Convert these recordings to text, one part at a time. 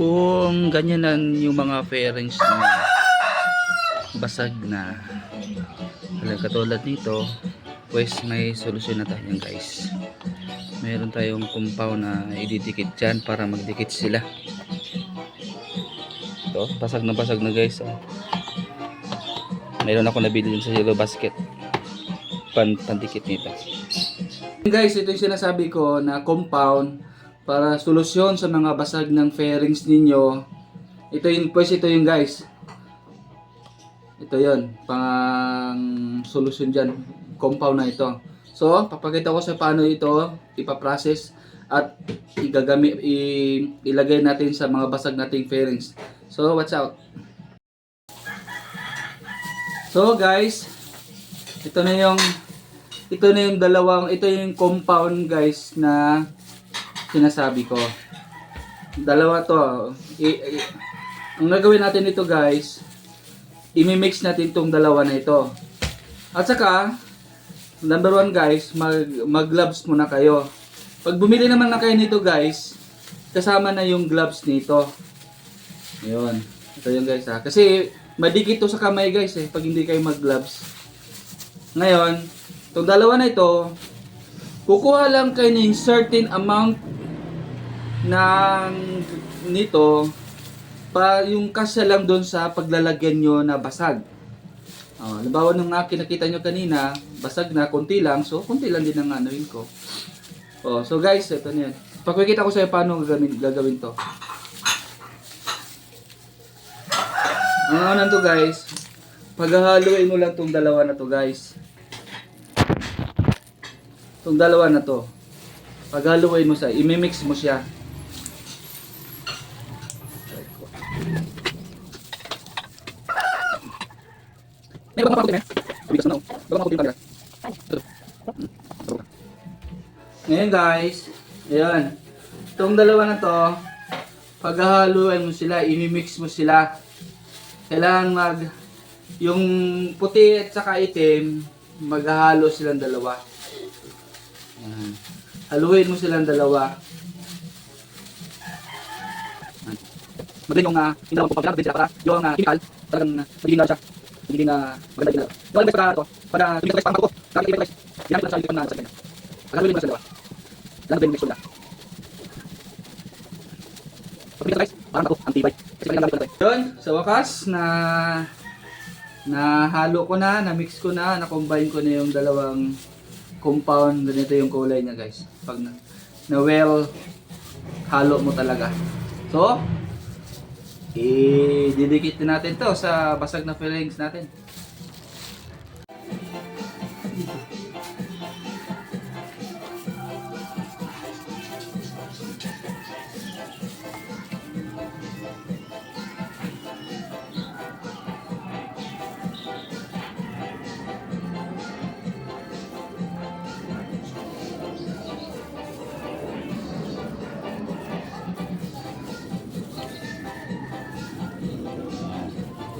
Kung ganyan lang yung mga fairings na basag na katulad nito, pues may solusyon na tayo guys. Meron tayong compound na ididikit dyan para magdikit sila. Ito, basag na guys. Meron ako nabili sa yellow basket pandikit nito guys. Ito yung sinasabi ko na compound para solusyon sa mga basag ng fairings ninyo. Ito yung guys, ito yon pang solusyon dyan, compound na ito. So papakita ko sa paano ito ipaprocess at ilagay natin sa mga basag nating fairings. So watch out. So guys, ito na yung compound guys na sinasabi ko. Dalawa to. Ang gagawin natin ito guys, i-mix natin tong dalawa na ito. At saka number 1 guys, mag-gloves muna kayo. Pag bumili naman na kayo nito guys, kasama na yung gloves nito. Ayun. Ito yung guys ha. Kasi madikit to sa kamay guys pag hindi kayo mag-gloves. Ngayon, itong dalawa na ito, kukuha lang kayo ng certain amount ng nito pa yung kasya lang doon sa paglalagyan nyo na basag. Halimbawa nung nakita nyo kanina, basag na, konti lang. So, konti lang din ang anuin ko. So guys, ito na yan. Pagkikita ko sa iyo paano gagawin to. Ang ano to guys, paghahaluin mo lang tong dalawa na to guys. Tong dalawa na to. Paghaluin mo siya, i-mix mo siya. Ngayon guys, ayan. Itong dalawa na to, paghahaluin mo sila, i-mix mo sila. Kailangan yung puti at saka itim, maghahalo silang dalawa. Ayan. Haluin mo silang dalawa. Magaling yung hindi naman pagpapagod din sila para yung chemical talagang magiging na siya. Magiging maganda din. Yung guys pagka ito, para tumigil guys pang ko. Nakikita guys, ginamit lang sa likod na sa kanya. Haluin mo na sa dalawa. Lang din mix nila. Pagpapagod guys, parang ako, antibay. Kasi kailangan gamit ko na ito. Yun, sa wakas halo ko na, na-mix ko na, na-combine ko na yung dalawang compound. Ganito yung kulay niya guys. Pag na well halo mo talaga. So, didikit din natin to sa basag na fairings natin.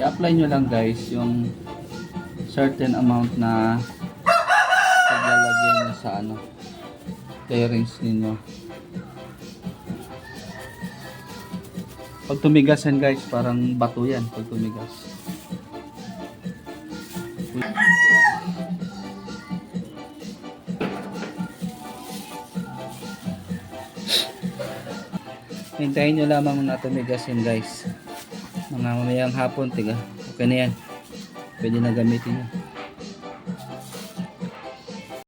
I-apply nyo lang guys yung certain amount na paglalagyan nyo sa fairings ninyo. Pag tumigas yan guys, parang bato yan pag tumigas. Hintayin nyo lamang na tumigas yan guys. Mga mamayang hapon, okay na yan. Pwede na gamitin nyo.